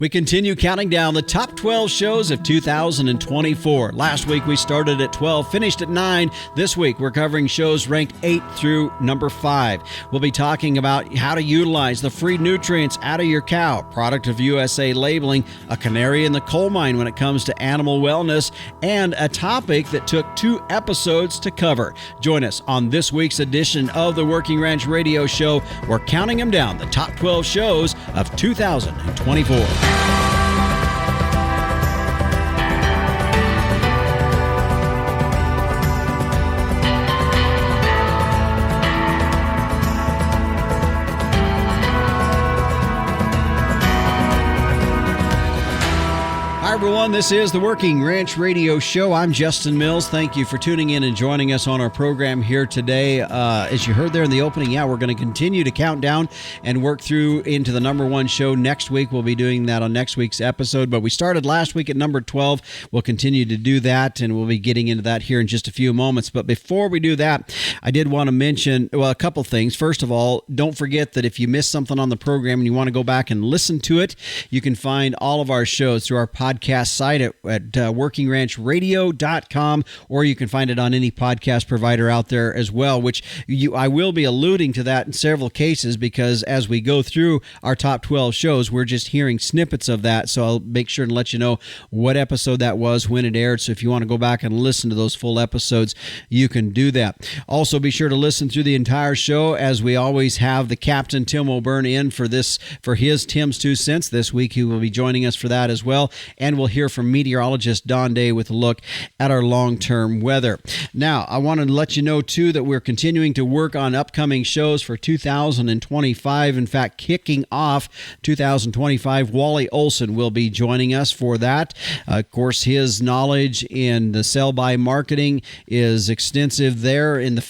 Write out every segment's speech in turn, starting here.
We continue counting down the top 12 shows of 2024. Last week we started at 12, finished at 9. This week we're covering shows ranked 8 through number 5. We'll be talking about how to utilize the free nutrients out of your cow, product of USA labeling, a canary in the coal mine when it comes to animal wellness, and a topic that took 2 episodes to cover. Join us on this week's edition of the Working Ranch Radio Show. We're counting them down, the top 12 shows of 2024. Hi, everyone. This is the Working Ranch Radio Show. I'm Justin Mills. Thank you for tuning in and joining us on our program here today. As you heard there in the opening, we're going to continue to count down and work through into the number 1 show next week. We'll be doing that on next week's episode, but we started last week at number 12. We'll continue to do that, and we'll be getting into that here in just a few moments. But before we do that, I did want to mention, a couple things. First of all, don't forget that if you missed something on the program and you want to go back and listen to it, you can find all of our shows through our podcast site at workingranchradio.com, or you can find it on any podcast provider out there as well, which I will be alluding to that in several cases, because as we go through our top 12 shows, we're just hearing snippets of that. So I'll make sure to let you know what episode that was, when it aired. So if you want to go back and listen to those full episodes, you can do that. Also, be sure to listen through the entire show, as we always have the Captain Tim O'Byrne in for his Tim's 2 cents this week. He will be joining us for that as well. And we'll hear from meteorologist Don Day with a look at our long-term weather. Now, I want to let you know, too, that we're continuing to work on upcoming shows for 2025. In fact, kicking off 2025, Wally Olson will be joining us for that. Of course, his knowledge in the sell-by marketing is extensive there, and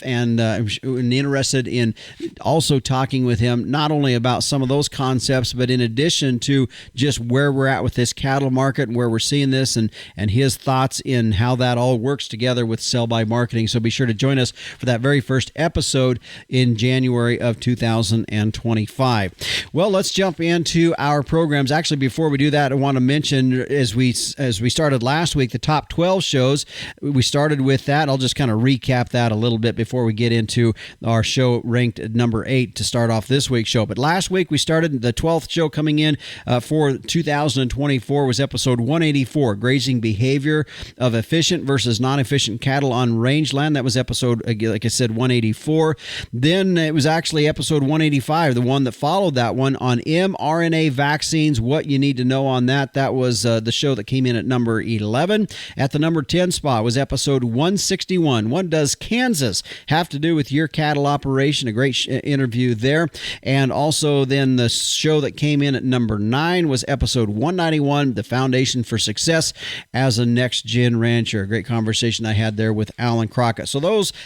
interested in also talking with him not only about some of those concepts, but in addition to just where we're at with this cattle market and where we're seeing this, and his thoughts in how that all works together with sell-by marketing. So be sure to join us for that very first episode in January of 2025. Well, let's jump into our programs. Actually, before we do that, I want to mention, as we started last week, the top 12 shows. We started with that. I'll just kind of recap that a little bit before we get into our show ranked at number 8 to start off this week's show. But last week we started the 12th show coming in for 2024 was episode 184, Grazing Behavior of Efficient versus Non-Efficient Cattle on Rangeland. That was episode, like I said, 184. Then it was actually episode 185, the one that followed that one, on mRNA vaccines, what you need to know on that. That was the show that came in at number 11. At the number 10 spot was episode 161. What does Kansas have to do with your cattle operation? A great interview there. And also then the show that came in at number 9 was episode 191, The Foundation for Success as a Next-Gen Rancher. A great conversation I had there with Alan Crockett. So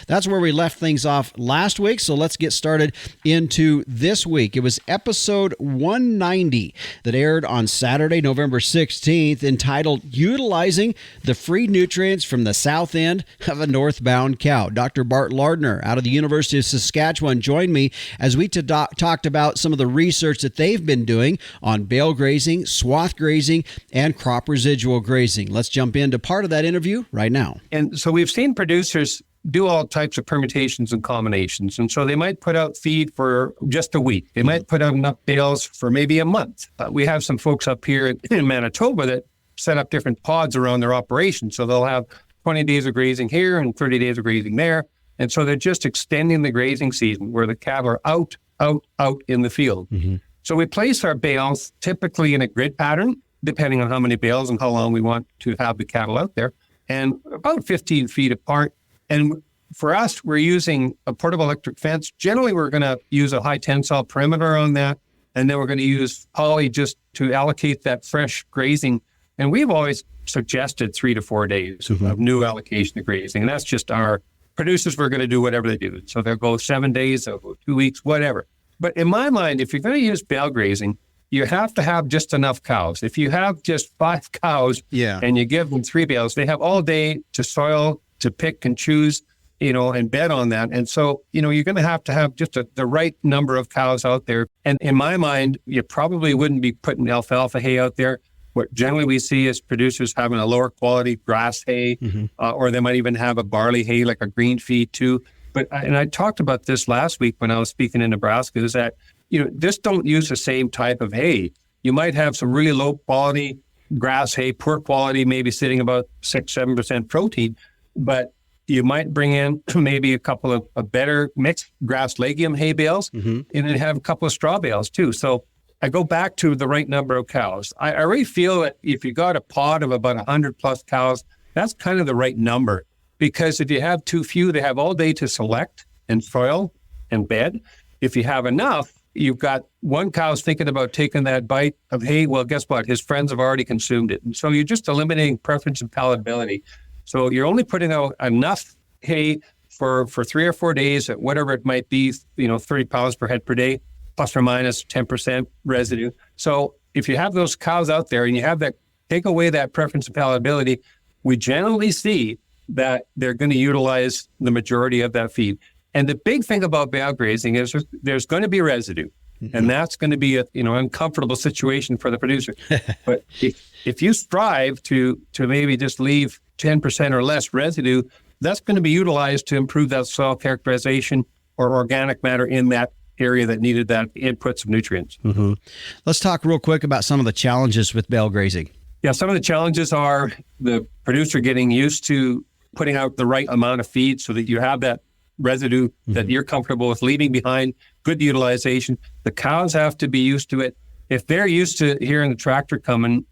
that's where we left things off last week. So let's get started into this week. It was episode 190 that aired on Saturday, November 16th, entitled Utilizing the Free Nutrients from the South End of a Northbound Cow. Dr. Bart Lardner out of the University of Saskatchewan joined me as we talked about some of the research that they've been doing on bale grazing, swath grazing, and crop residual grazing. Let's jump into part of that interview right now. And so we've seen producers do all types of permutations and combinations. And so they might put out feed for just a week. They might put out enough bales for maybe a month. We have some folks up here in Manitoba that set up different pods around their operation. So they'll have 20 days of grazing here and 30 days of grazing there. And so they're just extending the grazing season where the cattle are out in the field. Mm-hmm. So we place our bales typically in a grid pattern, depending on how many bales and how long we want to have the cattle out there, and about 15 feet apart. And for us, we're using a portable electric fence. Generally, we're going to use a high tensile perimeter on that, and then we're going to use poly just to allocate that fresh grazing. And we've always suggested 3 to 4 days of new allocation of grazing. And that's just our producers were going to do whatever they do. So they'll go 7 days, they'll go 2 weeks, whatever. But in my mind, if you're going to use bale grazing, you have to have just enough cows. If you have just 5 cows and you give them 3 bales, they have all day to soil, to pick and choose. and bet on that. And so, you're going to have just the right number of cows out there. And in my mind, you probably wouldn't be putting alfalfa hay out there. What generally we see is producers having a lower quality grass hay, or they might even have a barley hay, like a green feed too. But I talked about this last week when I was speaking in Nebraska, is that, just don't use the same type of hay. You might have some really low quality grass hay, poor quality, maybe sitting about 6-7% protein, but you might bring in maybe a couple of better mixed grass legume hay bales, and then have a couple of straw bales too. So I go back to the right number of cows. I really feel that if you got a pod of about 100 plus cows, that's kind of the right number, because if you have too few, they have all day to select and soil and bed. If you have enough, you've got one cow's thinking about taking that bite of hay. Well, guess what? His friends have already consumed it. And so you're just eliminating preference and palatability. So you're only putting out enough hay for 3 or 4 days at whatever it might be, 30 pounds per head per day, plus or minus 10% residue. So if you have those cows out there and you have that, take away that preference and palatability, we generally see that they're going to utilize the majority of that feed. And the big thing about bale grazing is there's going to be residue, and that's going to be a uncomfortable situation for the producer. But if you strive to maybe just leave 10% or less residue, that's going to be utilized to improve that soil characterization or organic matter in that area that needed that inputs of nutrients. Let's talk real quick about some of the challenges with bale grazing. Yeah, some of the challenges are the producer getting used to putting out the right amount of feed so that you have that residue that you're comfortable with leaving behind, good utilization. The cows have to be used to it. If they're used to hearing the tractor coming,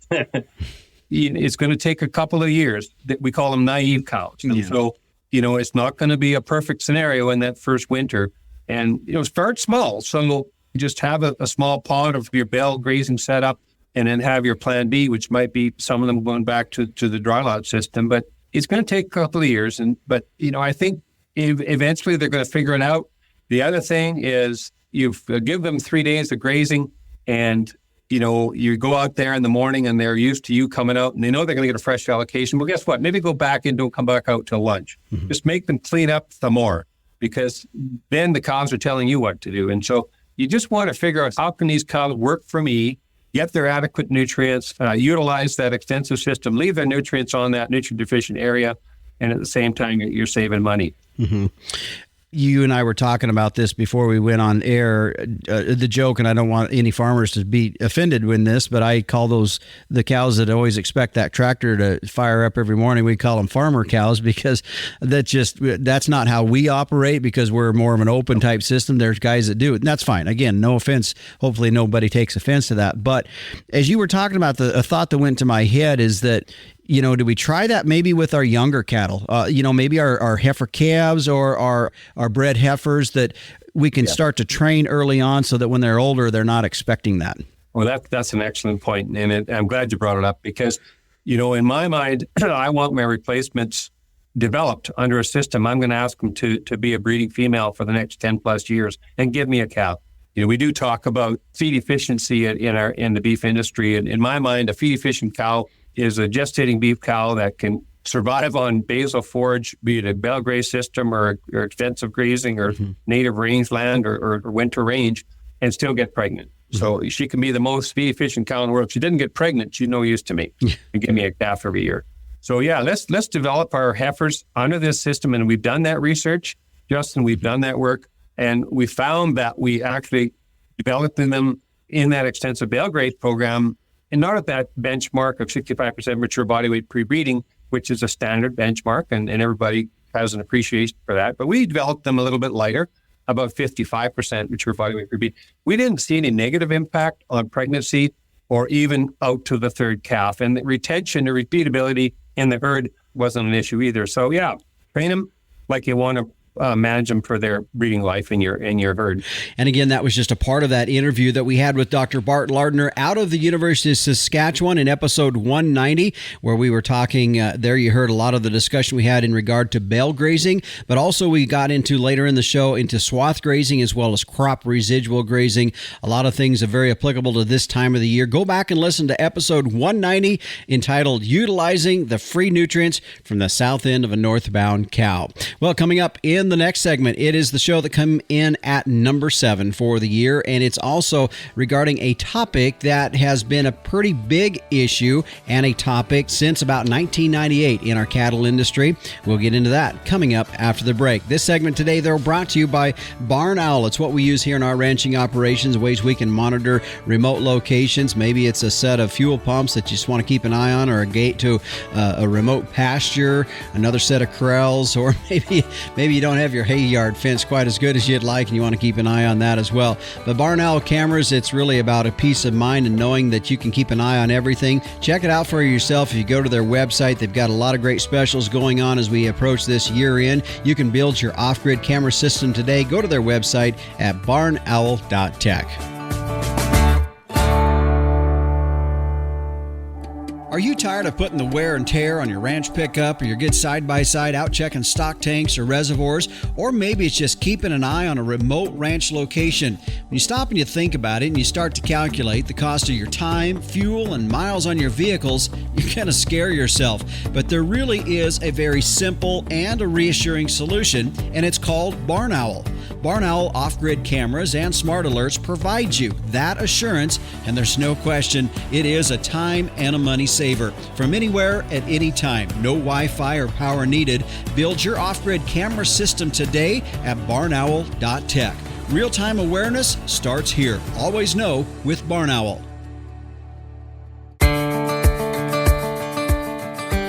it's going to take a couple of years. We call them naive cows. So, it's not going to be a perfect scenario in that first winter. And, start small. So just have a small pod of your bale grazing setup, and then have your plan B, which might be some of them going back to the dry lot system. But it's going to take a couple of years. But I think eventually they're going to figure it out. The other thing is you give them 3 days of grazing, and you go out there in the morning and they're used to you coming out and they know they're going to get a fresh allocation. Well, guess what? Maybe go back and don't come back out till lunch. Just make them clean up some more, because then the cows are telling you what to do. And so you just want to figure out, how can these cows work for me, get their adequate nutrients, utilize that extensive system, leave their nutrients on that nutrient deficient area, and at the same time, you're saving money. You and I were talking about this before we went on air, the joke, and I don't want any farmers to be offended with this, but I call those the cows that always expect that tractor to fire up every morning. We call them farmer cows, because that's not how we operate, because we're more of an open type system. There's guys that do it, and that's fine. Again, no offense. Hopefully nobody takes offense to that. But as you were talking about, a thought that went to my head is that, do we try that maybe with our younger cattle? Maybe our heifer calves or our bred heifers, that we can start to train early on so that when they're older, they're not expecting that. Well, that's an excellent point. And I'm glad you brought it up, because, in my mind, I want my replacements developed under a system. I'm going to ask them to be a breeding female for the next 10 plus years and give me a cow. We do talk about feed efficiency in the beef industry. And in my mind, a feed efficient cow is a gestating beef cow that can survive on basal forage, be it a bale graze system or extensive grazing or native rangeland or winter range, and still get pregnant. So she can be the most feed efficient cow in the world. If she didn't get pregnant, she's no use to me, and give me a calf every year. So let's develop our heifers under this system. And we've done that research, Justin, we've done that work. And we found that we actually developed them in that extensive bale graze program, and not at that benchmark of 65% mature body weight pre-breeding, which is a standard benchmark, and everybody has an appreciation for that. But we developed them a little bit lighter, about 55% mature body weight pre-breeding. We didn't see any negative impact on pregnancy or even out to the third calf. And the retention or repeatability in the herd wasn't an issue either. So train them like you want to manage them for their breeding life in your herd. And again, that was just a part of that interview that we had with Dr. Bart Lardner out of the University of Saskatchewan in episode 190, where we were talking, there you heard a lot of the discussion we had in regard to bale grazing, but also we got into later in the show into swath grazing as well as crop residual grazing. A lot of things are very applicable to this time of the year. Go back and listen to episode 190 entitled Utilizing the Free Nutrients from the South End of a Northbound Cow. Well, coming up in the next segment, it is the show that come in at number 7 for the year, and it's also regarding a topic that has been a pretty big issue and a topic since about 1998 in our cattle industry. We'll get into that coming up after the break. This segment today, though, brought to you by Barn Owl. It's what we use here in our ranching operations, ways we can monitor remote locations. Maybe it's a set of fuel pumps that you just want to keep an eye on, or a gate to a remote pasture, another set of corrals, or maybe you don't have your hay yard fence quite as good as you'd like and you want to keep an eye on that as well. But Barn Owl cameras, it's really about a peace of mind and knowing that you can keep an eye on everything. Check it out for yourself. If you go to their website, they've got a lot of great specials going on as we approach this year end. You can build your off-grid camera system today. Go to their website at barnowl.tech. Are you tired of putting the wear and tear on your ranch pickup or your good side-by-side out checking stock tanks or reservoirs? Or maybe it's just keeping an eye on a remote ranch location. When you stop and you think about it and you start to calculate the cost of your time, fuel, and miles on your vehicles, you're going to scare yourself. But there really is a very simple and a reassuring solution, and it's called Barn Owl. Barn Owl off-grid cameras and smart alerts provide you that assurance, and there's no question it is a time and a money saver. From anywhere at any time. No Wi-Fi or power needed. Build your off-grid camera system today at barnowl.tech. Real-time awareness starts here. Always know with Barn Owl.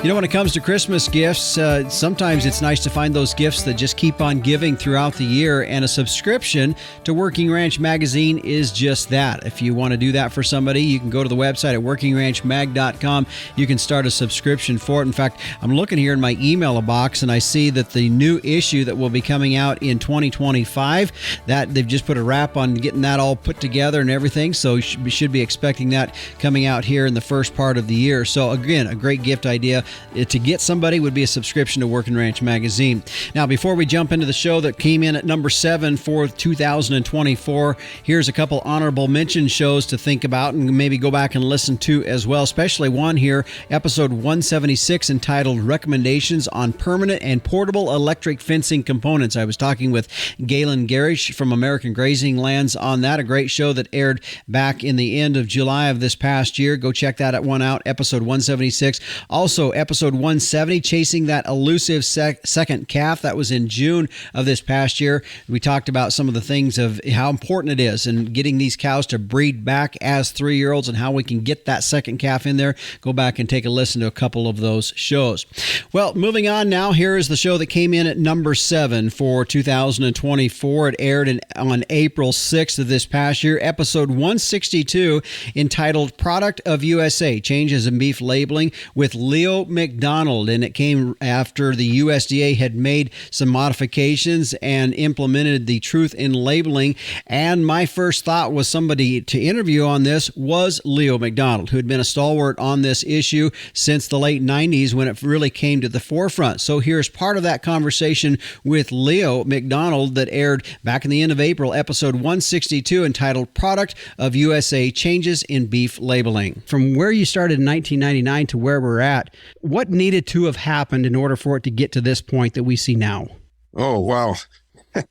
You know, when it comes to Christmas gifts, sometimes it's nice to find those gifts that just keep on giving throughout the year, and a subscription to Working Ranch Magazine is just that. If you want to do that for somebody, you can go to the website at workingranchmag.com. You can start a subscription for it. In fact, I'm looking here in my email box, and I see that the new issue that will be coming out in 2025, that they've just put a wrap on getting that all put together and everything, so we should be expecting that coming out here in the first part of the year. So again, a great gift idea to get somebody would be a subscription to Working Ranch Magazine. Now, before we jump into the show that came in at number 7 for 2024, here's a couple honorable mention shows to think about and maybe go back and listen to as well, especially one here, episode 176, entitled Recommendations on Permanent and Portable Electric Fencing Components. I was talking with Galen Garish from American Grazing Lands on that, a great show that aired back in the end of July of this past year. Go check that one out, episode 176. Also, episode 170, Chasing That Elusive Second Calf. That was in June of this past year. We talked about some of the things of how important it is in getting these cows to breed back as 3-year-olds and how we can get that second calf in there. Go back and take a listen to a couple of those shows. Well, moving on now, here is the show that came in at number 7 for 2024. It aired on April 6th of this past year, episode 162, entitled Product of USA, Changes in Beef Labeling, with Leo McDonald, and it came after the USDA had made some modifications and implemented the truth in labeling. And my first thought was somebody to interview on this was Leo McDonald, who had been a stalwart on this issue since the late 90s when it really came to the forefront. So here's part of that conversation with Leo McDonald that aired back in the end of April, episode 162, entitled Product of USA, Changes in Beef Labeling. From where you started in 1999 to where we're at, what needed to have happened in order for it to get to this point that we see now? Oh, wow.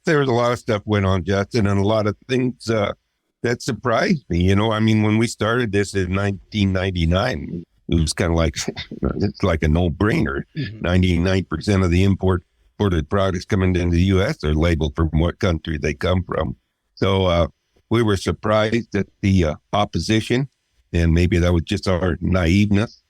There was a lot of stuff went on, Justin, and a lot of things that surprised me. You know, I mean, when we started this in 1999, it was kind of like, it's like a no-brainer. 99% of the imported products coming into the U.S. are labeled from what country they come from. So we were surprised at the opposition, and maybe that was just our naiveness.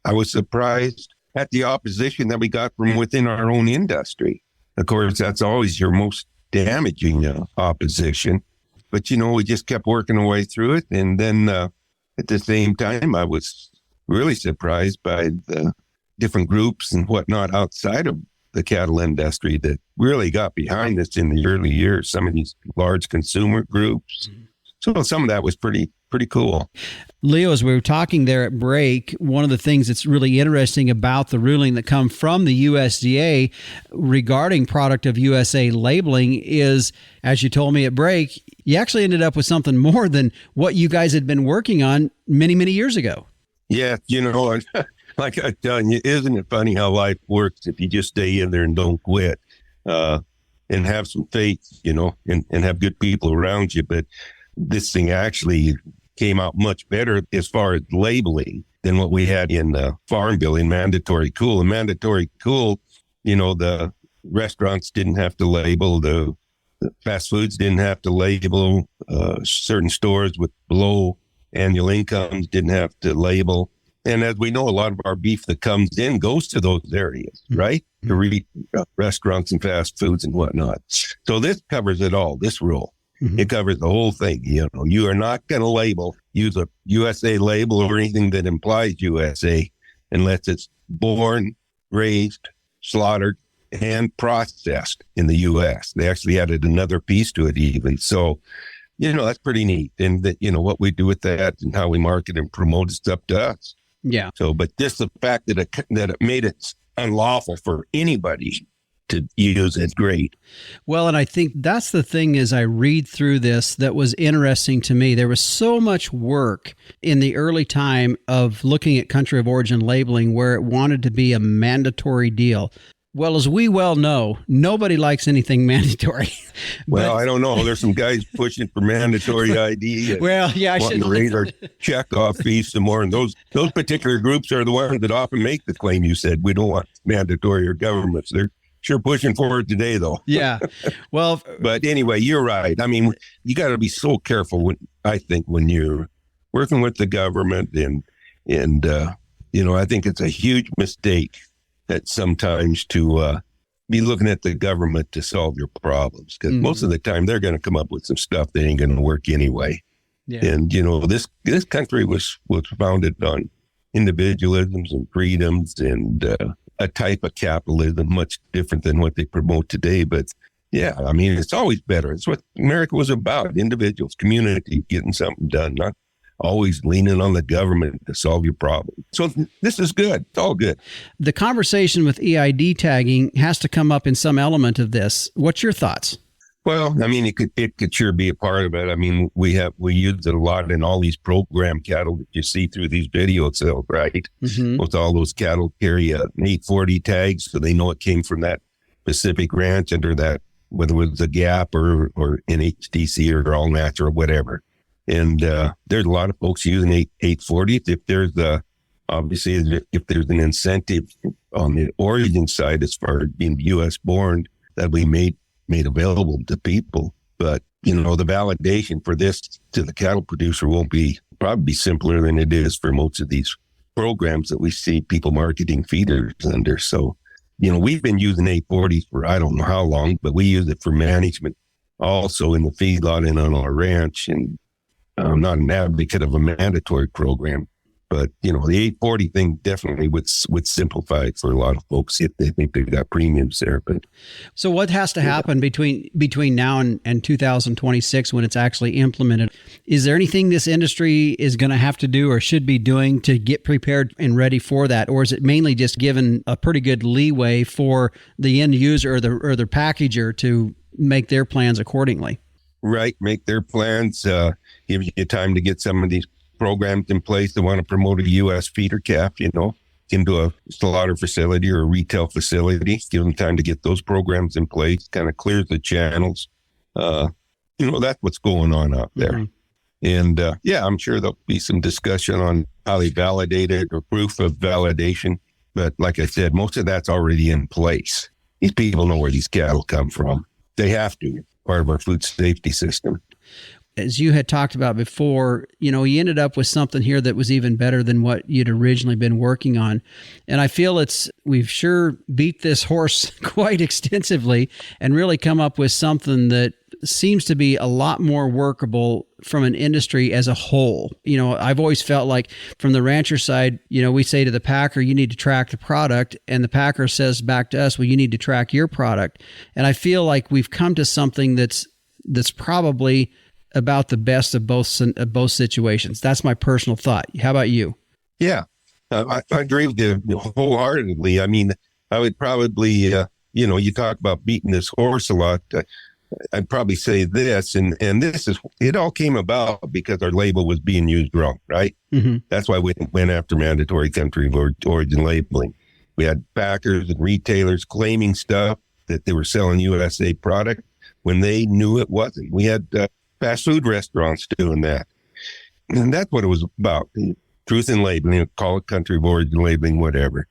I was surprised at the opposition that we got from within our own industry. Of course, that's always your most damaging opposition. But, you know, we just kept working our way through it. And then at the same time, I was really surprised by the different groups and whatnot outside of the cattle industry that really got behind this in the early years, some of these large consumer groups. So some of that was pretty cool. Leo, as we were talking there at break, one of the things that's really interesting about the ruling that come from the USDA regarding product of USA labeling is, as you told me at break, you actually ended up with something more than what you guys had been working on many, many years ago. Yeah, like I'm telling you, isn't it funny how life works if you just stay in there and don't quit, and have some faith, and have good people around you. But this thing actually came out much better as far as labeling than what we had in the Farm Bill in mandatory cool. In mandatory cool, the restaurants didn't have to label, the fast foods didn't have to label, certain stores with below annual incomes didn't have to label. And as we know, a lot of our beef that comes in goes to those areas, right? To restaurants and fast foods and whatnot. So this covers it all, this rule. It covers the whole thing. You are not going to use a USA label or anything that implies USA unless it's born, raised, slaughtered, and processed in the U.S. They actually added another piece to it even. So, that's pretty neat. And that, what we do with that and how we market and promote is up to us. Yeah. So, but just the fact that it made it unlawful for anybody to use is great. Well, and I think that's the thing as I read through this that was interesting to me. There was so much work in the early time of looking at country of origin labeling where it wanted to be a mandatory deal. Well, as we well know, nobody likes anything mandatory. Well, I don't know. There's some guys pushing for mandatory ID. Well, yeah, I should raise our checkoff fees some more. And those particular groups are the ones that often make the claim you said, we don't want mandatory or governments. They're sure pushing for it today, though. Yeah. Well, but anyway, you're right. I mean, you got to be so careful when you're working with the government and I think it's a huge mistake that sometimes to be looking at the government to solve your problems, because most of the time they're going to come up with some stuff that ain't going to work anyway. Yeah. And this country was founded on individualisms and freedoms and a type of capitalism much different than what they promote today. But yeah, I mean, it's always better. It's what America was about: individuals, community, getting something done, not always leaning on the government to solve your problem. So this is good. It's all good. The conversation with EID tagging has to come up in some element of this. What's your thoughts? Well, I mean, it could sure be a part of it. I mean, we use it a lot in all these program cattle that you see through these videos, right? Most all those cattle carry an 840 tag, so they know it came from that specific ranch under that, whether it was a Gap or NHTC or all natural, whatever. And there's a lot of folks using 840. If there's if there's an incentive on the origin side as far as being U.S. born, that we made available to people. But the validation for this to the cattle producer won't probably be simpler than it is for most of these programs that we see people marketing feeders under. So we've been using 840 for I don't know how long, but we use it for management also in the feedlot and on our ranch. And I'm not an advocate of a mandatory program, but the 840 thing definitely would simplify it for a lot of folks if they think they've got premiums there. But so what has to happen between now and 2026 when it's actually implemented? Is there anything this industry is going to have to do or should be doing to get prepared and ready for that? Or is it mainly just given a pretty good leeway for the end user or the packager to make their plans accordingly? Right. Make their plans, give you time to get some of these programs in place that want to promote a U.S. feeder calf, into a slaughter facility or a retail facility. Give them time to get those programs in place, kind of clears the channels. That's what's going on out there. And I'm sure there'll be some discussion on how they validate it or proof of validation. But like I said, most of that's already in place. These people know where these cattle come from. They have to. Part of our food safety system. As you had talked about before, you ended up with something here that was even better than what you'd originally been working on. And I feel we've sure beat this horse quite extensively and really come up with something that seems to be a lot more workable from an industry as a whole. I've always felt like from the rancher side, we say to the packer, you need to track the product, and the packer says back to us, well, you need to track your product. And I feel like we've come to something that's probably about the best of both situations. That's my personal thought. How about you? Yeah, I agree with you wholeheartedly. I mean, I would probably, you talk about beating this horse a lot. I'd probably say this, and it all came about because our label was being used wrong, right? Mm-hmm. That's why we went after mandatory country of origin labeling. We had packers and retailers claiming stuff that they were selling USA product when they knew it wasn't. We had fast food restaurants doing that. And that's what it was about. Truth in labeling, call it country of origin labeling, whatever.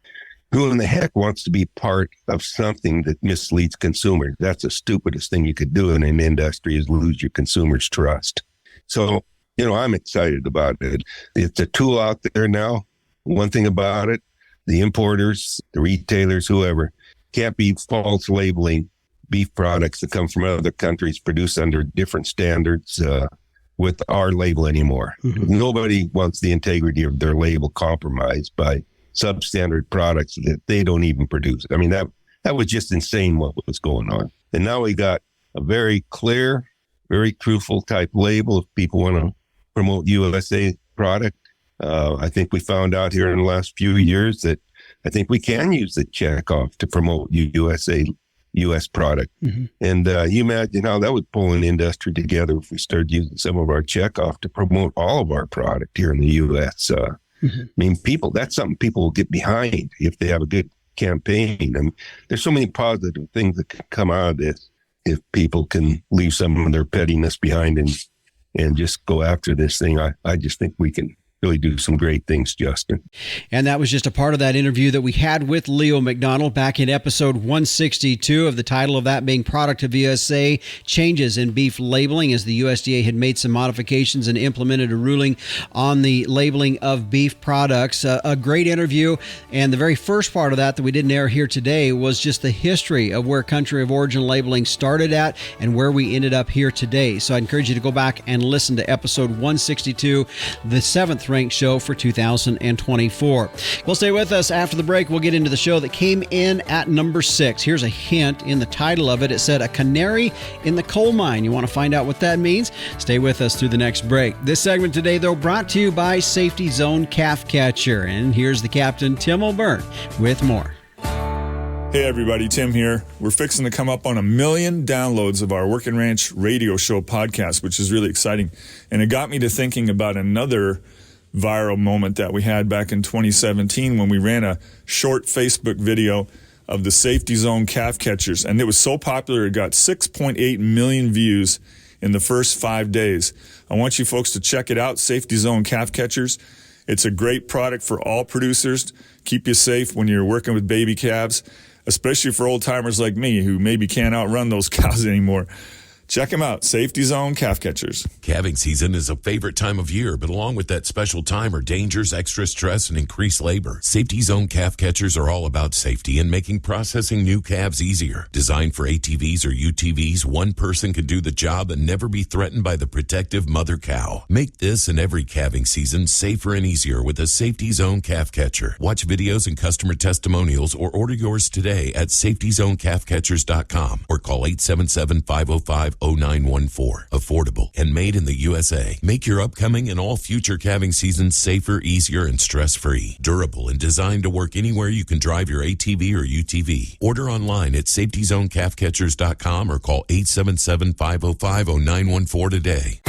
Who in the heck wants to be part of something that misleads consumers? That's the stupidest thing you could do in an industry, is lose your consumers' trust. So, I'm excited about it. It's a tool out there now. One thing about it, the importers, the retailers, whoever, can't be false labeling beef products that come from other countries produced under different standards with our label anymore. Mm-hmm. Nobody wants the integrity of their label compromised by substandard products that they don't even produce. I mean, that was just insane what was going on. And now we got a very clear, very truthful type label if people want to promote USA product. I think we found out here in the last few years that I think we can use the checkoff to promote U.S. product. Mm-hmm. And you imagine how that would pull an industry together if we started using some of our checkoff to promote all of our product here in the U.S. Mm-hmm. I mean, that's something people will get behind if they have a good campaign. And there's so many positive things that can come out of this if people can leave some of their pettiness behind and just go after this thing. I just think we can really do some great things, Justin. And that was just a part of that interview that we had with Leo McDonald back in episode 162, of the title of that being Product of USA, Changes in Beef Labeling, as the USDA had made some modifications and implemented a ruling on the labeling of beef products. A great interview. And the very first part of that we didn't air here today was just the history of where country of origin labeling started at and where we ended up here today. So I encourage you to go back and listen to episode 162, the 7th ranked show for 2024. Well, stay with us. After the break, we'll get into the show that came in at number 6. Here's a hint in the title of it. It said, a canary in the coal mine. You want to find out what that means? Stay with us through the next break. This segment today, though, brought to you by Safety Zone Calf Catcher. And here's the captain, Tim O'Byrne, with more. Hey everybody, Tim here. We're fixing to come up on 1 million downloads of our Workin' Ranch radio show podcast, which is really exciting. And it got me to thinking about another viral moment that we had back in 2017 when we ran a short Facebook video of the Safety Zone Calf Catchers. And it was so popular, it got 6.8 million views in the first 5 days. I want you folks to check it out, Safety Zone Calf Catchers. It's a great product for all producers. Keep you safe when you're working with baby calves, especially for old timers like me who maybe can't outrun those cows anymore. Check them out, Safety Zone Calf Catchers. Calving season is a favorite time of year, but along with that special time are dangers, extra stress, and increased labor. Safety Zone Calf Catchers are all about safety and making processing new calves easier. Designed for ATVs or UTVs, one person can do the job and never be threatened by the protective mother cow. Make this and every calving season safer and easier with a Safety Zone Calf Catcher. Watch videos and customer testimonials or order yours today at safetyzonecalfcatchers.com or call 877-505-0914. Affordable and made in the USA. Make your upcoming and all future calving seasons safer, easier, and stress-free. Durable and designed to work anywhere you can drive your ATV or UTV. Order online at safetyzonecalfcatchers.com or call 877-505-0914 today.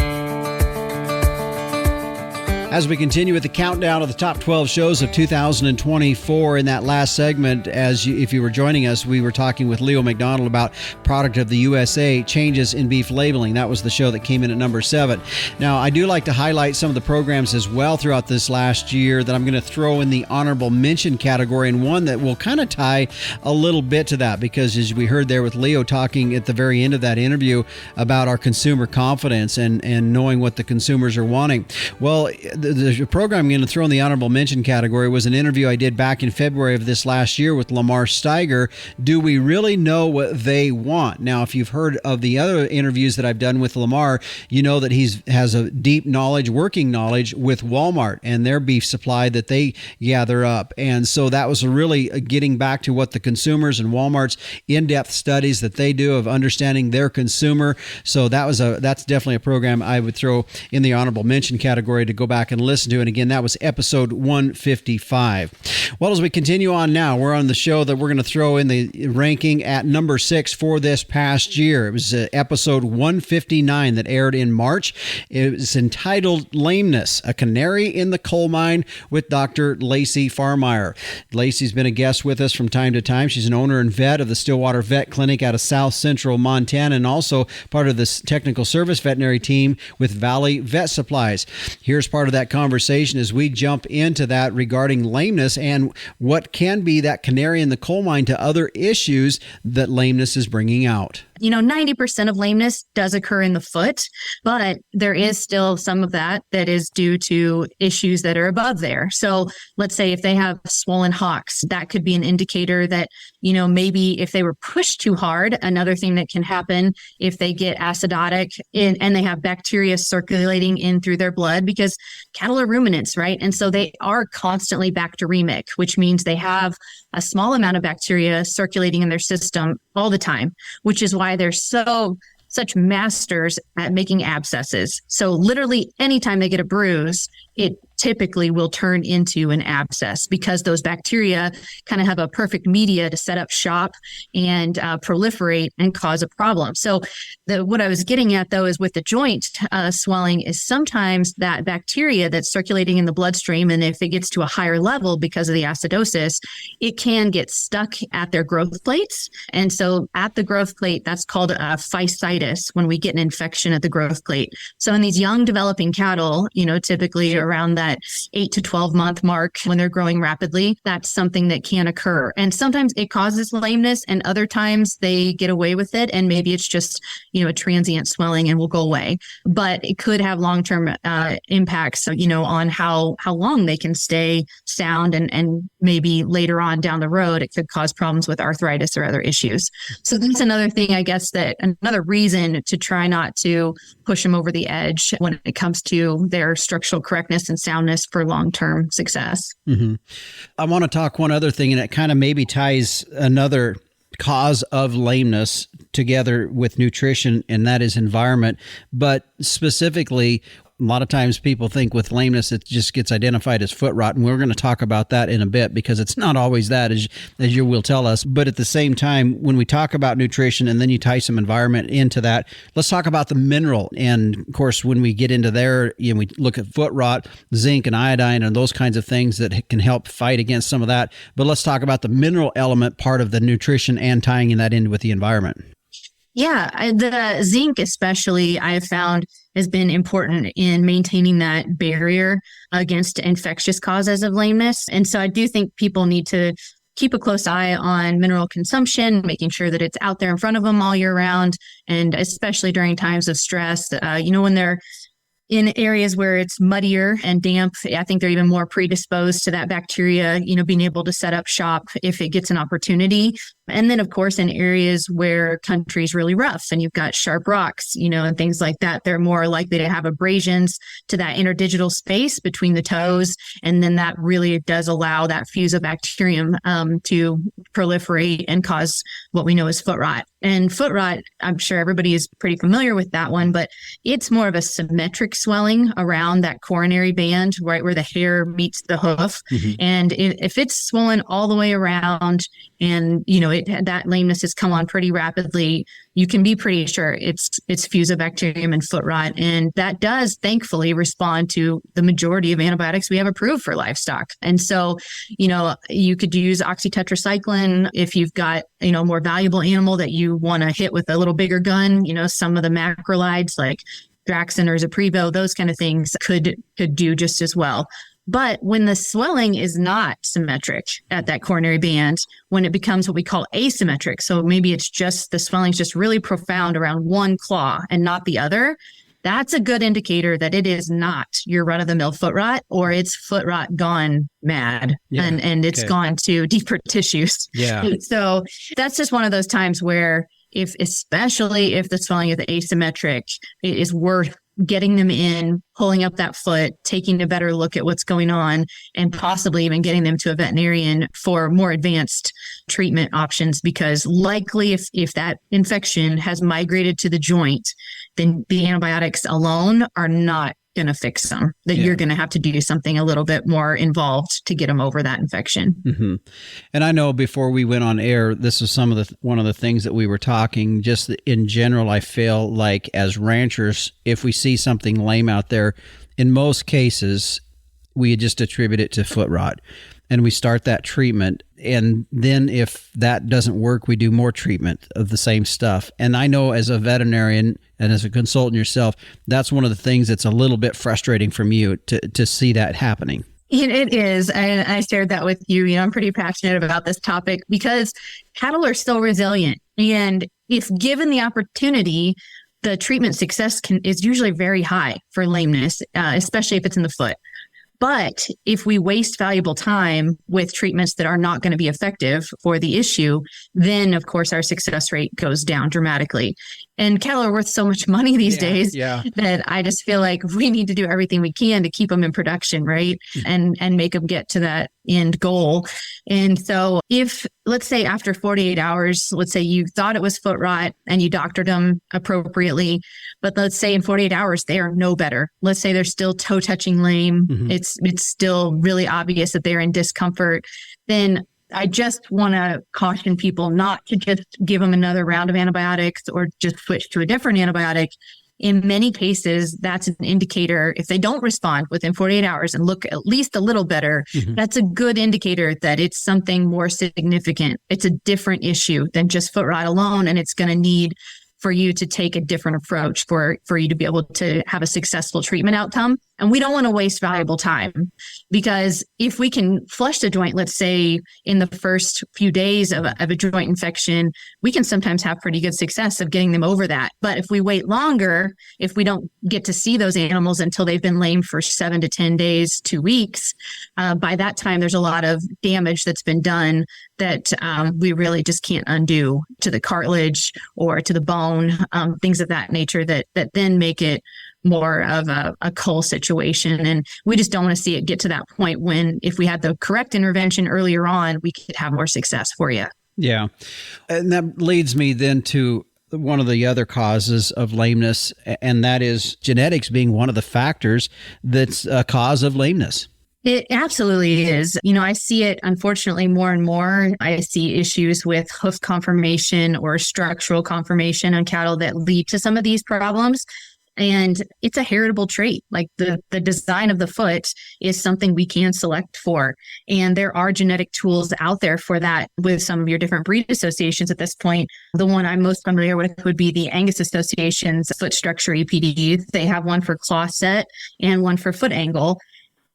As we continue with the countdown of the top 12 shows of 2024, in that last segment, if you were joining us, we were talking with Leo McDonald about Product of the USA, Changes in Beef Labeling. That was the show that came in at number 7. Now, I do like to highlight some of the programs as well throughout this last year that I'm going to throw in the honorable mention category, and one that will kind of tie a little bit to that, because as we heard there with Leo talking at the very end of that interview about our consumer confidence and knowing what the consumers are wanting. Well, the program I'm going to throw in the honorable mention category was an interview I did back in February of this last year with Lamar Steiger. Do we really know what they want? Now, if you've heard of the other interviews that I've done with Lamar, you know that has a deep knowledge, working knowledge with Walmart and their beef supply that they gather up. And so that was really getting back to what the consumers and Walmart's in-depth studies that they do of understanding their consumer. So that's definitely a program I would throw in the honorable mention category to go back and listen to. And again, that was episode 155. Well, as we continue on now, we're on the show that we're going to throw in the ranking at number 6 for this past year. It was episode 159 that aired in March. It was entitled Lameness, a Canary in the Coal Mine with Dr. Lacey Farmeyer. Lacey's been a guest with us from time to time. She's an owner and vet of the Stillwater Vet Clinic out of South Central Montana and also part of the technical service veterinary team with Valley Vet Supplies. Here's part of that conversation as we jump into that regarding lameness and what can be that canary in the coal mine to other issues that lameness is bringing out. 90% of lameness does occur in the foot, but there is still some of that is due to issues that are above there. So let's say if they have swollen hocks, that could be an indicator that, maybe if they were pushed too hard, another thing that can happen if they get acidotic and they have bacteria circulating in through their blood, because cattle are ruminants, right? And so they are constantly bacteremic, which means they have a small amount of bacteria circulating in their system all the time, which is why they're such masters at making abscesses. So literally anytime they get a bruise, it typically will turn into an abscess because those bacteria kind of have a perfect media to set up shop and proliferate and cause a problem. So what I was getting at, though, is with the joint swelling is sometimes that bacteria that's circulating in the bloodstream, and if it gets to a higher level because of the acidosis, it can get stuck at their growth plates. And so at the growth plate, that's called a physitis when we get an infection at the growth plate. So in these young developing cattle, typically around that 8 to 12 month mark when they're growing rapidly, that's something that can occur. And sometimes it causes lameness and other times they get away with it. And maybe it's just, a transient swelling and will go away, but it could have long-term impacts, on how long they can stay sound and maybe later on down the road, it could cause problems with arthritis or other issues. So that's another thing, I guess, another reason to try not to push them over the edge when it comes to their structural correctness and soundness for long-term success. Mm-hmm. I want to talk one other thing, and it kind of maybe ties another cause of lameness together with nutrition, and that is environment. But specifically, a lot of times people think with lameness, it just gets identified as foot rot. And we're going to talk about that in a bit because it's not always that, as you will tell us. But at the same time, when we talk about nutrition and then you tie some environment into that, let's talk about the mineral. And of course, when we get into there, we look at foot rot, zinc and iodine and those kinds of things that can help fight against some of that. But let's talk about the mineral element part of the nutrition and tying that in with the environment. Yeah, the zinc especially I have found has been important in maintaining that barrier against infectious causes of lameness. And so I do think people need to keep a close eye on mineral consumption, making sure that it's out there in front of them all year round, and especially during times of stress. When they're in areas where it's muddier and damp, I think they're even more predisposed to that bacteria, being able to set up shop if it gets an opportunity. And then, of course, in areas where country is really rough and you've got sharp rocks, and things like that, they're more likely to have abrasions to that interdigital space between the toes. And then that really does allow that fusobacterium to proliferate and cause what we know as foot rot. And foot rot, I'm sure everybody is pretty familiar with that one, but it's more of a symmetric swelling around that coronary band, right where the hair meets the hoof. Mm-hmm. And if it's swollen all the way around and, that lameness has come on pretty rapidly, you can be pretty sure it's fusobacterium and foot rot. And that does thankfully respond to the majority of antibiotics we have approved for livestock. And so, you could use oxytetracycline if you've got, a more valuable animal that you want to hit with a little bigger gun. Some of the macrolides like Draxxin or Zaprevo, those kind of things could do just as well. But when the swelling is not symmetric at that coronary band, when it becomes what we call asymmetric, so maybe it's just the swelling's just really profound around one claw and not the other, that's a good indicator that it is not your run-of-the-mill foot rot, or it's foot rot gone mad, and it's gone to deeper tissues. Yeah. So that's just one of those times where especially if the swelling is asymmetric, it is worth getting them in, pulling up that foot, taking a better look at what's going on, and possibly even getting them to a veterinarian for more advanced treatment options. Because likely if that infection has migrated to the joint, then the antibiotics alone are not going to fix them. You're going to have to do something a little bit more involved to get them over that infection. Mm-hmm. And I know before we went on air, this is one of the things that we were talking, just in general. I feel like as ranchers, if we see something lame out there, in most cases, we just attribute it to foot rot, and we start that treatment. And then if that doesn't work, we do more treatment of the same stuff. And I know as a veterinarian and as a consultant yourself, that's one of the things that's a little bit frustrating from you to see that happening. It is. And I shared that with you. I'm pretty passionate about this topic because cattle are still resilient. And if given the opportunity, the treatment success is usually very high for lameness, especially if it's in the foot. But if we waste valuable time with treatments that are not going to be effective for the issue, then of course our success rate goes down dramatically. And cattle are worth so much money these days that I just feel like we need to do everything we can to keep them in production, right? And make them get to that end goal. And so if, let's say after 48 hours, let's say you thought it was foot rot and you doctored them appropriately, but let's say in 48 hours, they are no better. Let's say they're still toe touching lame. Mm-hmm. It's still really obvious that they're in discomfort. Then I just want to caution people not to just give them another round of antibiotics or just switch to a different antibiotic. In many cases, that's an indicator. If they don't respond within 48 hours and look at least a little better, that's a good indicator that it's something more significant. It's a different issue than just foot rot alone, and it's going to need for you to take a different approach for you to be able to have a successful treatment outcome. And we don't want to waste valuable time, because if we can flush the joint, let's say in the first few days of a joint infection, we can sometimes have pretty good success of getting them over that. But if we wait longer, if we don't get to see those animals until they've been lame for 7 to 10 days, 2 weeks, by that time, there's a lot of damage that's been done that we really just can't undo to the cartilage or to the bone, things of that nature that then make it more of a cull situation. And we just don't want to see it get to that point when, if we had the correct intervention earlier on, we could have more success for you. Yeah. And that leads me then to one of the other causes of lameness, and that is genetics being one of the factors that's a cause of lameness. It absolutely is. I see it, unfortunately, more and more. I see issues with hoof conformation or structural conformation on cattle that lead to some of these problems. And it's a heritable trait. Like the design of the foot is something we can select for. And there are genetic tools out there for that with some of your different breed associations at this point. The one I'm most familiar with would be the Angus Association's foot structure EPD. They have one for claw set and one for foot angle.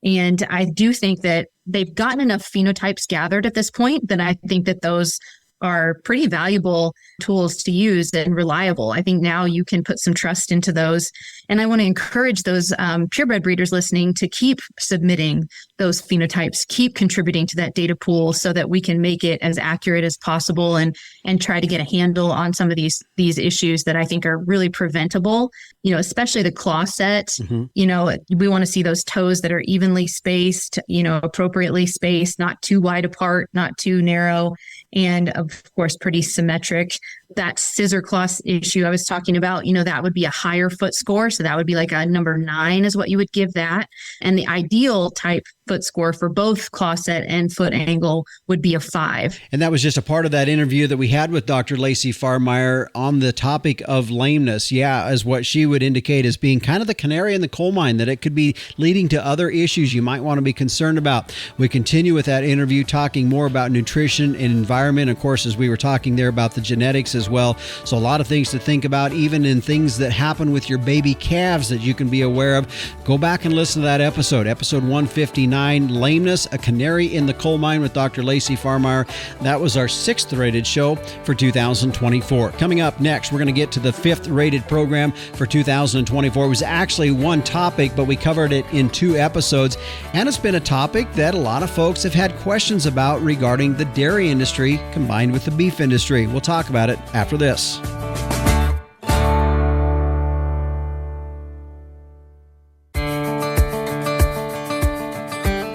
And I do think that they've gotten enough phenotypes gathered at this point that I think that those are pretty valuable tools to use and reliable. I think now you can put some trust into those. And I want to encourage those purebred breeders listening to keep submitting those phenotypes, keep contributing to that data pool so that we can make it as accurate as possible and try to get a handle on some of these issues that I think are really preventable, especially the claw set. Mm-hmm. We want to see those toes that are evenly spaced, appropriately spaced, not too wide apart, not too narrow, and of course, pretty symmetric. That scissor claw issue I was talking about, that would be a higher foot score. So that would be like a number 9 is what you would give that. And the ideal type foot score for both claw set and foot angle would be a 5. And that was just a part of that interview that we had with Dr. Lacey Farmeyer on the topic of lameness. Yeah, as what she would indicate as being kind of the canary in the coal mine, that it could be leading to other issues you might want to be concerned about. We continue with that interview talking more about nutrition and environment. Of course, as we were talking there about the genetics as well. So a lot of things to think about, even in things that happen with your baby calves that you can be aware of. Go back and listen to that episode 159. 2009, Lameness, a Canary in the Coal Mine with Dr. Lacey Farmeyer. That was our 6th rated show for 2024. Coming up next, we're going to get to the 5th rated program for 2024. It was actually one topic, but we covered it in 2 episodes. And it's been a topic that a lot of folks have had questions about regarding the dairy industry combined with the beef industry. We'll talk about it after this.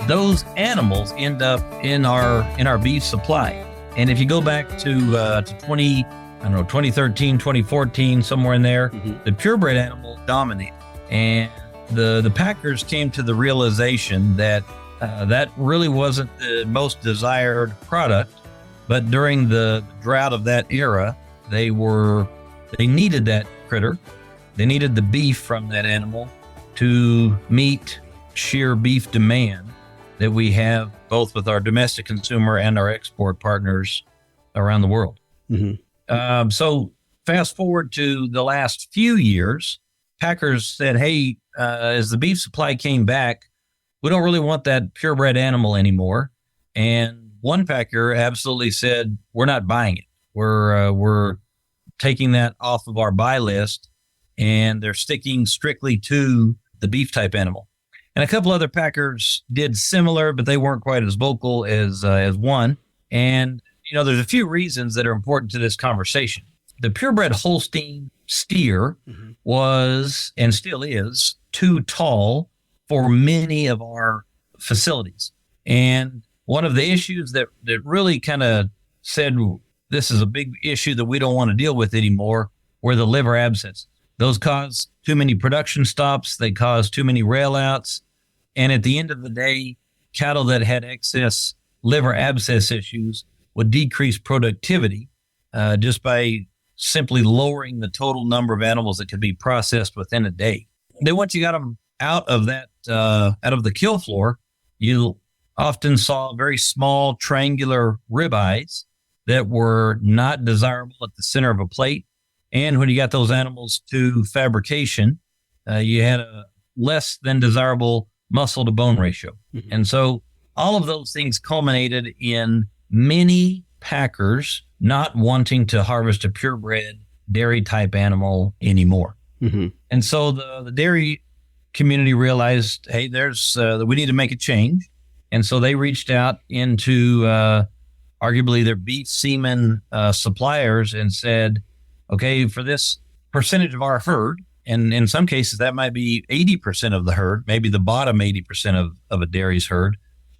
Those animals end up in our beef supply. And if you go back to 2013, 2014, somewhere in there, the purebred animals dominate. And the packers came to the realization that that really wasn't the most desired product. But during the drought of that era, they needed that critter. They needed the beef from that animal to meet sheer beef demand that we have both with our domestic consumer and our export partners around the world. So fast forward to the last few years, packers said, hey, as the beef supply came back, we don't really want that purebred animal anymore. And one packer absolutely said, we're not buying it. We're taking that off of our buy list, and they're sticking strictly to the beef type animal. And a couple other packers did similar, but they weren't quite as vocal as one. And, there's a few reasons that are important to this conversation. The purebred Holstein steer was, and still is, too tall for many of our facilities. And one of the issues that really kind of said, this is a big issue that we don't want to deal with anymore, were the liver abscesses. Those cause too many production stops. They cause too many rail outs. And at the end of the day, cattle that had excess liver abscess issues would decrease productivity just by simply lowering the total number of animals that could be processed within a day. Then once you got them out of that, out of the kill floor, you often saw very small triangular ribeyes that were not desirable at the center of a plate. And when you got those animals to fabrication, you had a less than desirable muscle to bone ratio. And so all of those things culminated in many packers not wanting to harvest a purebred dairy type animal anymore. And so the dairy community realized, hey, we need to make a change. And so they reached out into arguably their beef semen suppliers and said, okay, for this percentage of our herd, and in some cases, that might be 80% of the herd, maybe the bottom 80% of a dairy's herd.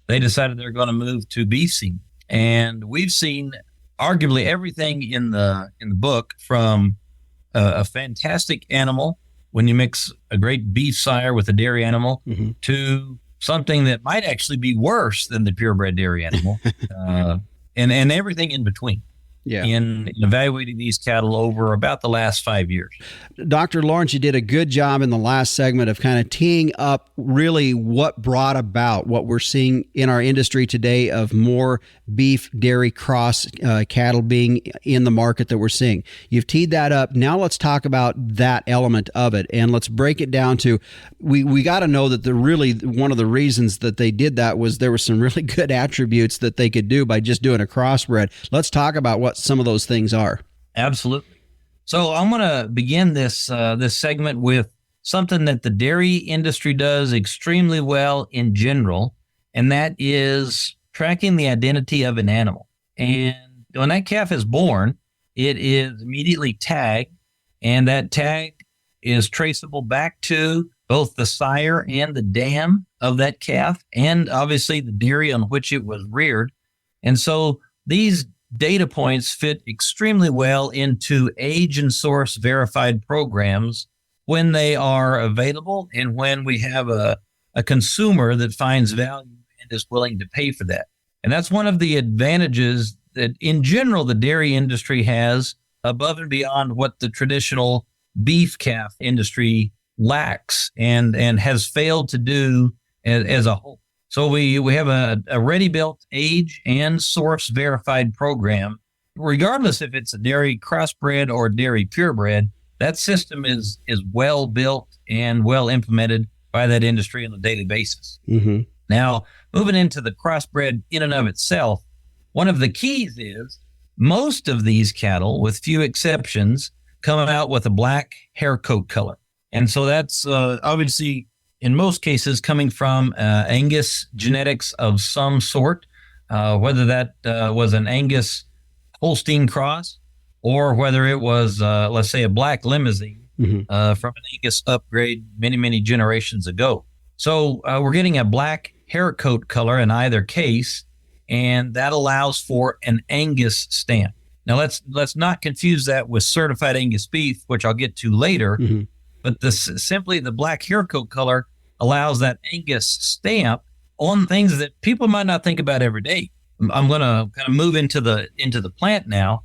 They decided they're going to move to beef semen. And we've seen arguably everything in the book, from a fantastic animal when you mix a great beef sire with a dairy animal to something that might actually be worse than the purebred dairy animal, and everything in between. In evaluating these cattle over about the last 5 years. Dr. Lawrence, you did a good job in the last segment of kind of teeing up really what brought about what we're seeing in our industry today of more beef dairy cross cattle being in the market that we're seeing. You've teed that up. Now let's talk about that element of it, and let's break it down to, we got to know that one of the reasons that they did that was there were some really good attributes that they could do by just doing a crossbred. Let's talk about what some of those things are. Absolutely. So I'm going to begin this segment with something that the dairy industry does extremely well in general, and that is tracking the identity of an animal. And when that calf is born, it is immediately tagged, and that tag is traceable back to both the sire and the dam of that calf, and obviously the dairy on which it was reared. And so these data points fit extremely well into age and source verified programs when they are available and when we have a consumer that finds value and is willing to pay for that. And that's one of the advantages that in general the dairy industry has above and beyond what the traditional beef calf industry lacks and has failed to do as a whole. So we have a ready-built age and source verified program. Regardless if it's a dairy crossbred or dairy purebred, that system is well built and well implemented by that industry on a daily basis. Now, moving into the crossbred in and of itself, one of the keys is most of these cattle, with few exceptions, come out with a black hair coat color. And so that's obviously, in most cases, coming from Angus genetics of some sort, whether that was an Angus Holstein cross or whether it was, let's say, a black limousine from an Angus upgrade many, many generations ago. So we're getting a black hair coat color in either case, and that allows for an Angus stamp. Now, let's not confuse that with certified Angus beef, which I'll get to later, but simply the black hair coat color allows that Angus stamp on things that people might not think about every day. I'm going to kind of move into the plant now.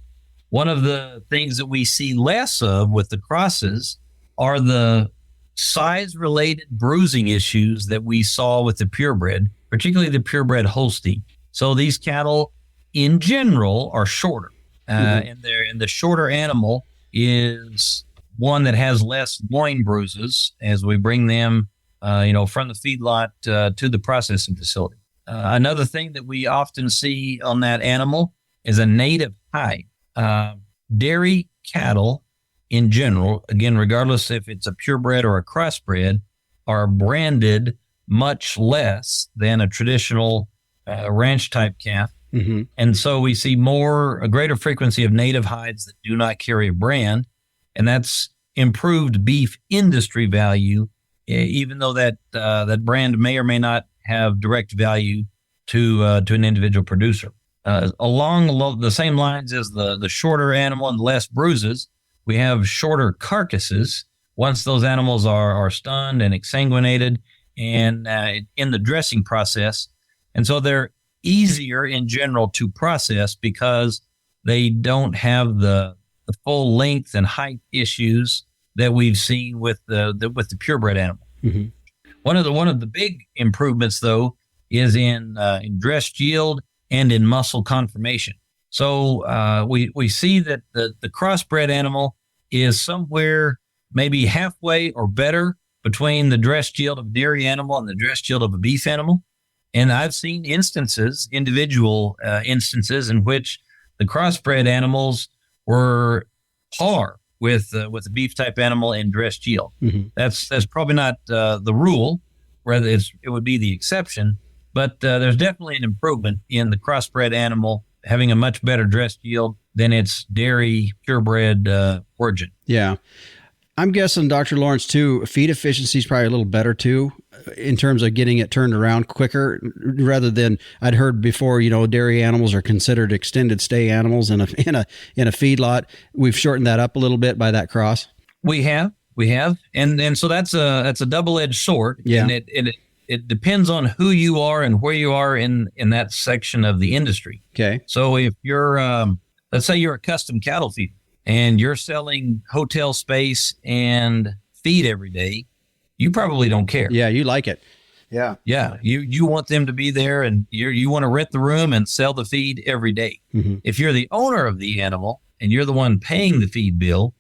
One of the things that we see less of with the crosses are the size-related bruising issues that we saw with the purebred, particularly the purebred Holstein. So these cattle, in general, are shorter, and the shorter animal is one that has less loin bruises as we bring them, from the feedlot to the processing facility. Another thing that we often see on that animal is a native hide. Dairy cattle, in general, again, regardless if it's a purebred or a crossbred, are branded much less than a traditional ranch type calf. And so we see a greater frequency of native hides that do not carry a brand, and that's improved beef industry value, even though that brand may or may not have direct value to an individual producer. Along the same lines as the shorter animal and less bruises, we have shorter carcasses once those animals are stunned and exsanguinated and in the dressing process. And so they're easier in general to process because they don't have the full length and height issues that we've seen with the purebred animal. One of the big improvements, though, is in dress yield and in muscle conformation. So we see that the crossbred animal is somewhere maybe halfway or better between the dress yield of a dairy animal and the dress yield of a beef animal. And I've seen individual instances in which the crossbred animals were par with the beef type animal in dress yield. That's probably not the rule, rather it would be the exception. But there's definitely an improvement in the crossbred animal having a much better dress yield than its dairy purebred origin. Yeah. I'm guessing, Dr. Lawrence, too, feed efficiency is probably a little better, too, in terms of getting it turned around quicker, rather than I'd heard before, dairy animals are considered extended stay animals in a feedlot. We've shortened that up a little bit by that cross. We have. And so that's a double-edged sword. Yeah. And it depends on who you are and where you are in that section of the industry. Okay. So if you're, let's say you're a custom cattle feeder and you're selling hotel space and feed every day, you probably don't care. Yeah, you like it. Yeah. Yeah. You want them to be there and you want to rent the room and sell the feed every day. If you're the owner of the animal and you're the one paying the feed bill,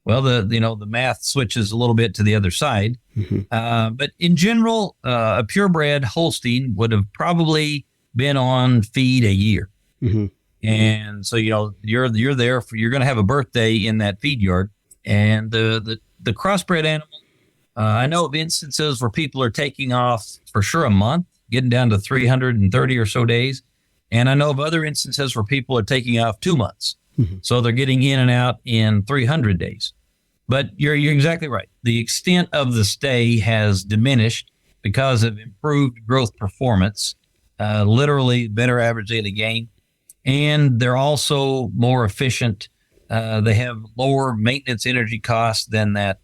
well, the math switches a little bit to the other side. But in general, a purebred Holstein would have probably been on feed a year. And so, you're there you're going to have a birthday in that feed yard. And the crossbred animal, I know of instances where people are taking off for sure a month, getting down to 330 or so days. And I know of other instances where people are taking off 2 months. So they're getting in and out in 300 days. But you're exactly right. The extent of the stay has diminished because of improved growth performance, literally better average daily gain. And they're also more efficient. They have lower maintenance energy costs than that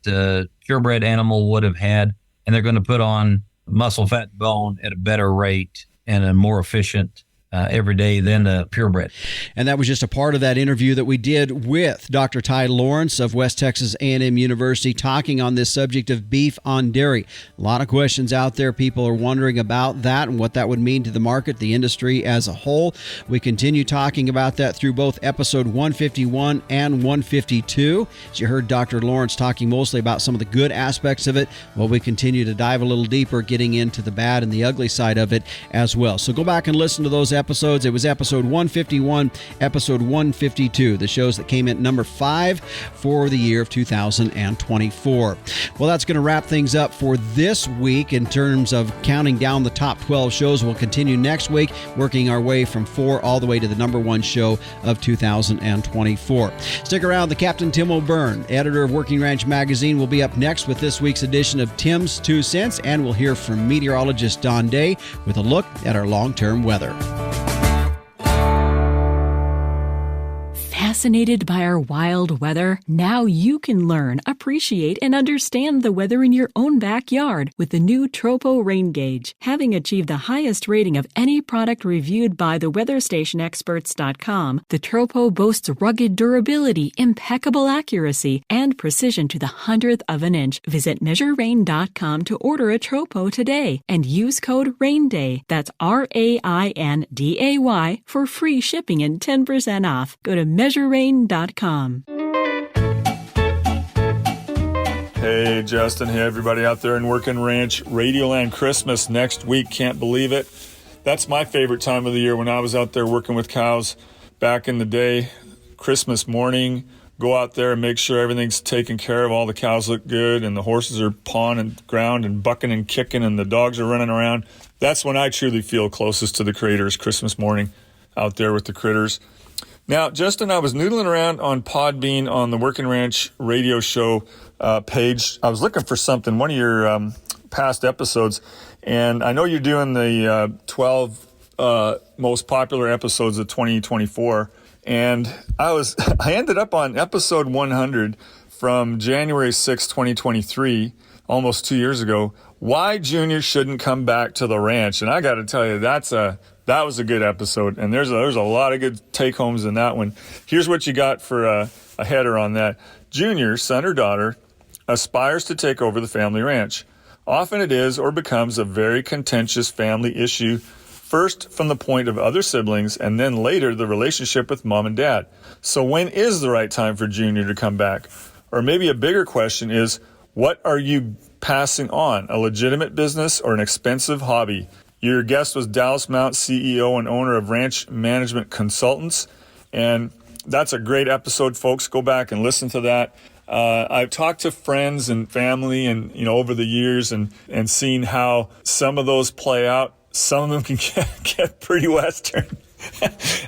purebred animal would have had. And they're going to put on muscle, fat, bone at a better rate and a more efficient every day than the purebred. And that was just a part of that interview that we did with Dr. Ty Lawrence of West Texas A&M University, talking on this subject of beef on dairy. A lot of questions out there. People are wondering about that and what that would mean to the market, the industry as a whole. We continue talking about that through both episode 151 and 152. As you heard Dr. Lawrence talking mostly about some of the good aspects of it, while we continue to dive a little deeper, getting into the bad and the ugly side of it as well. So go back and listen to those episodes. It was episode 151, episode 152, the shows that came in number 5 for the year of 2024. Well, that's going to wrap things up for this week in terms of counting down the top 12 shows. We'll continue next week, working our way from 4 all the way to the number 1 show of 2024. Stick around. The Captain Tim O'Byrne, editor of Working Ranch Magazine, will be up next with this week's edition of Tim's 2 Cents, and we'll hear from meteorologist Don Day with a look at our long-term weather. Fascinated by our wild weather? Now you can learn, appreciate, and understand the weather in your own backyard with the new Tropo Rain Gauge. Having achieved the highest rating of any product reviewed by the weatherstationexperts.com, the Tropo boasts rugged durability, impeccable accuracy, and precision to the 100th of an inch. Visit measurerain.com to order a Tropo today and use code RAINDAY. That's RAINDAY for free shipping and 10% off. Go to measurerain.com. Hey, Justin. Hey, everybody out there in Working Ranch Radioland. Christmas next week. Can't believe it. That's my favorite time of the year when I was out there working with cows back in the day. Christmas morning, go out there and make sure everything's taken care of. All the cows look good and the horses are pawing and ground and bucking and kicking and the dogs are running around. That's when I truly feel closest to the creators, Christmas morning out there with the critters. Now, Justin, I was noodling around on Podbean on the Working Ranch radio show page. I was looking for something, one of your past episodes, and I know you're doing the 12 most popular episodes of 2024, and I ended up on episode 100 from January 6, 2023, almost 2 years ago, Why Junior Shouldn't Come Back to the Ranch. And I got to tell you, that was a good episode, and there's a lot of good take-homes in that one. Here's what you got for a header on that. Junior, son or daughter, aspires to take over the family ranch. Often it is or becomes a very contentious family issue, first from the point of other siblings, and then later the relationship with mom and dad. So when is the right time for Junior to come back? Or maybe a bigger question is, what are you passing on, a legitimate business or an expensive hobby? Your guest was Dallas Mount CEO and owner of Ranch Management Consultants. And that's a great episode, folks. Go back and listen to that. I've talked to friends and family and, over the years and seen how some of those play out. Some of them can get pretty Western.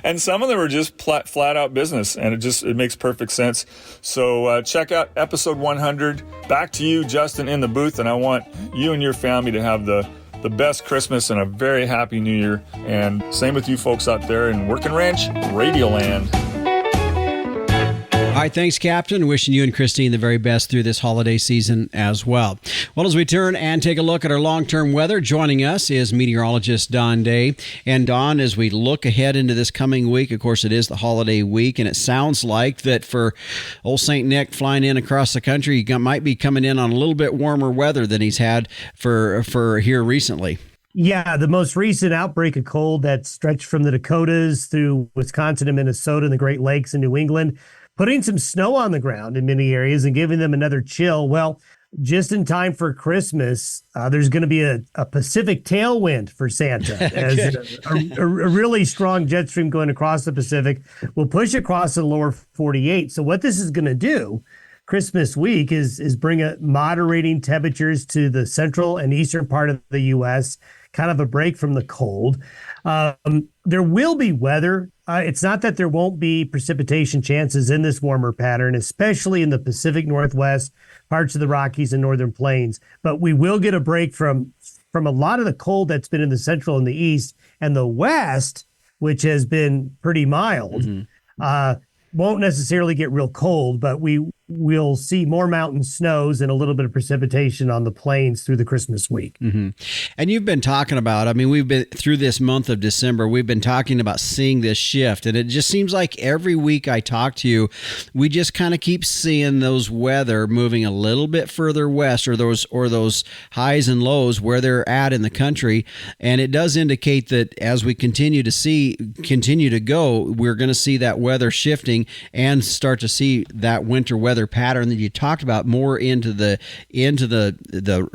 And some of them are just flat out business, and it makes perfect sense. So check out episode 100. Back to you, Justin, in the booth. And I want you and your family to have the best Christmas and a very happy New Year. And same with you folks out there in Working Ranch Radioland. All right, thanks, Captain. Wishing you and Christine the very best through this holiday season as well. Well, as we turn and take a look at our long-term weather, joining us is meteorologist Don Day. And Don, as we look ahead into this coming week, of course, it is the holiday week, and it sounds like that for old St. Nick flying in across the country, he might be coming in on a little bit warmer weather than he's had for here recently. Yeah, the most recent outbreak of cold that stretched from the Dakotas through Wisconsin and Minnesota and the Great Lakes in New England, putting some snow on the ground in many areas and giving them another chill. Well, just in time for Christmas, there's going to be a Pacific tailwind for Santa. As a really strong jet stream going across the Pacific will push across the lower 48. So what this is going to do Christmas week is bring moderating temperatures to the central and eastern part of the U.S., kind of a break from the cold. There will be weather. It's not that there won't be precipitation chances in this warmer pattern, especially in the Pacific Northwest, parts of the Rockies and Northern Plains. But we will get a break from a lot of the cold that's been in the central and the east, and the west, which has been pretty mild. Won't necessarily get real cold, but we we'll see more mountain snows and a little bit of precipitation on the plains through the Christmas week. Mm-hmm. And you've been talking about, I mean, we've been through this month of December, we've been talking about seeing this shift. And it just seems like every week I talk to you, we just kind of keep seeing those weather moving a little bit further west, or those highs and lows where they're at in the country. And it does indicate that as we continue to go, we're going to see that weather shifting and start to see that winter weather pattern that you talked about more into the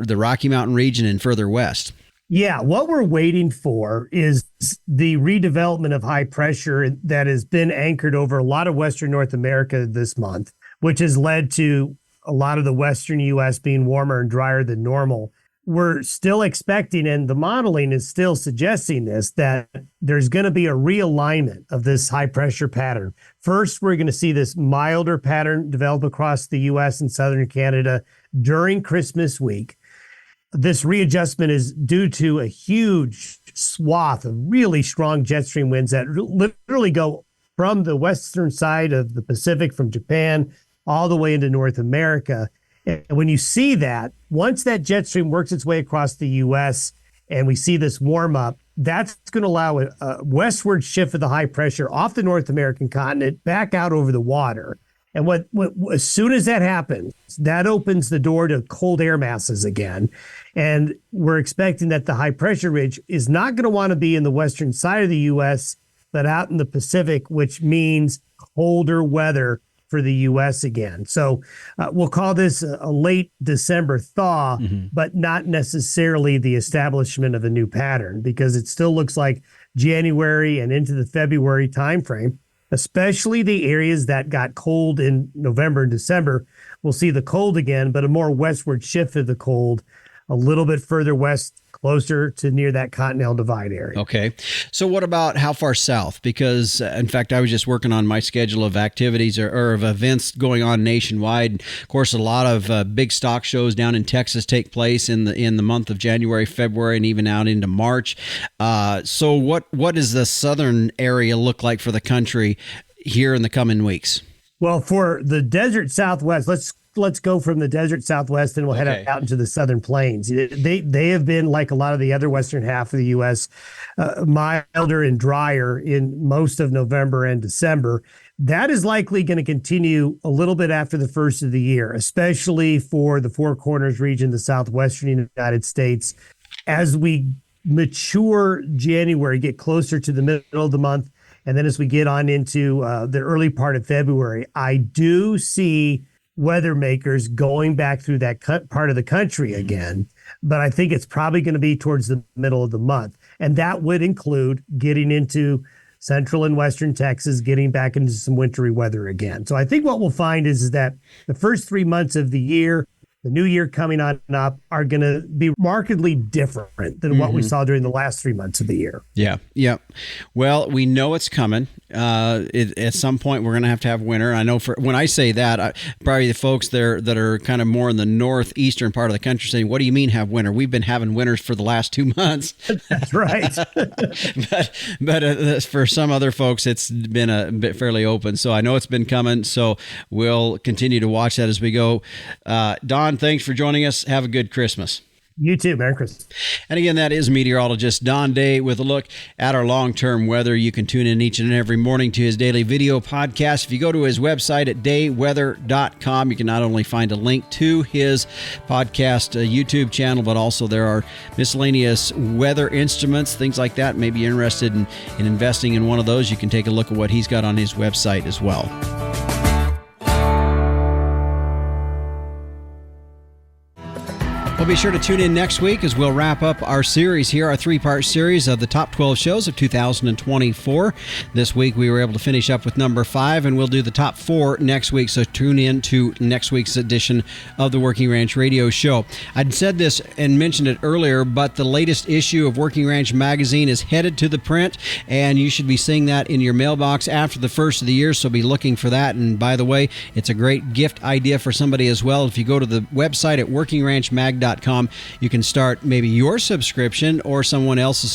Rocky Mountain region and further west. Yeah, what we're waiting for is the redevelopment of high pressure that has been anchored over a lot of Western North America this month, which has led to a lot of the Western U.S. being warmer and drier than normal. We're still expecting, and the modeling is still suggesting this, that there's going to be a realignment of this high pressure pattern. First, we're going to see this milder pattern develop across the U.S. and southern Canada during Christmas week. This readjustment is due to a huge swath of really strong jet stream winds that literally go from the western side of the Pacific, from Japan, all the way into North America. And when you see that, once that jet stream works its way across the U.S. and we see this warm up, that's going to allow a westward shift of the high pressure off the North American continent back out over the water. And what as soon as that happens, that opens the door to cold air masses again. And we're expecting that the high pressure ridge is not going to want to be in the western side of the U.S., but out in the Pacific, which means colder weather for the U.S. again. So we'll call this a late December thaw, but not necessarily the establishment of a new pattern, because it still looks like January and into the February timeframe, especially the areas that got cold in November and December, will see the cold again, but a more westward shift of the cold, a little bit further west, closer to near that Continental Divide area. Okay. So what about how far south? Because, in fact, I was just working on my schedule of activities or of events going on nationwide. Of course, a lot of big stock shows down in Texas take place in the month of January, February, and even out into March. So what does the southern area look like for the country here in the coming weeks? Well, for the desert Southwest, let's go from the desert Southwest and we'll head out into the southern plains. They have been, like a lot of the other western half of the U.S., milder and drier in most of November and December. That is likely going to continue a little bit after the first of the year, especially for the Four Corners region, the southwestern United States. As we mature January, get closer to the middle of the month, and then as we get on into the early part of February, I do see weather makers going back through that part of the country again, but I think it's probably going to be towards the middle of the month. And that would include getting into central and western Texas, getting back into some wintry weather again. So I think what we'll find is that the first 3 months of the year, the new year coming on up, are going to be markedly different than what we saw during the last 3 months of the year. Yeah. Well, we know it's coming. At some point, we're going to have winter. I know when I say that, probably the folks there that are kind of more in the northeastern part of the country saying, what do you mean have winter? We've been having winters for the last 2 months. That's right. but for some other folks, it's been a bit fairly open. So I know it's been coming. So we'll continue to watch that as we go. Don, thanks for joining us. Have a good Christmas. You too. Merry Christmas. And again, that is meteorologist Don Day with a look at our long-term weather. You can tune in each and every morning to his daily video podcast. If you go to his website at dayweather.com, you can not only find a link to his podcast YouTube channel, but also there are miscellaneous weather instruments, things like that. Maybe you're interested in investing in one of those. You can take a look at what he's got on his website as well. Well, be sure to tune in next week as we'll wrap up our series here, our 3-part series of the top 12 shows of 2024. This week, we were able to finish up with number 5, and we'll do the top 4 next week. So tune in to next week's edition of the Working Ranch Radio Show. I'd said this and mentioned it earlier, but the latest issue of Working Ranch magazine is headed to the print, and you should be seeing that in your mailbox after the first of the year. So be looking for that. And by the way, it's a great gift idea for somebody as well. If you go to the website at workingranchmag.com, gmail.com. You can start maybe your subscription or someone else's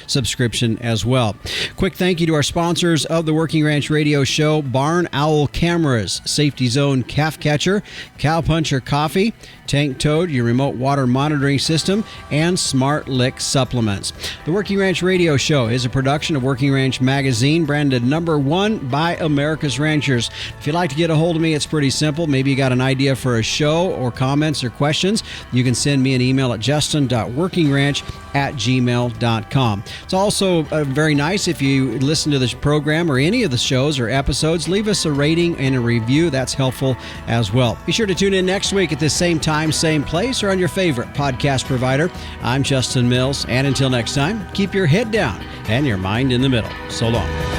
subscription as well. Quick thank you to our sponsors of the Working Ranch Radio Show: Barn Owl Cameras, Safety Zone Calf Catcher, Cowpuncher Coffee, Tank Toad, your remote water monitoring system, and Smart Lick supplements. The Working Ranch Radio Show is a production of Working Ranch Magazine, branded #1 by America's Ranchers. If you'd like to get a hold of me, it's pretty simple. Maybe you got an idea for a show or comments or questions. You can send me an email at justin.workingranch@gmail.com. It's also very nice if you listen to this program or any of the shows or episodes, leave us a rating and a review. That's helpful as well. Be sure to tune in next week at this same time, same place, or on your favorite podcast provider. I'm Justin Mills, and until next time, keep your head down and your mind in the middle. So long.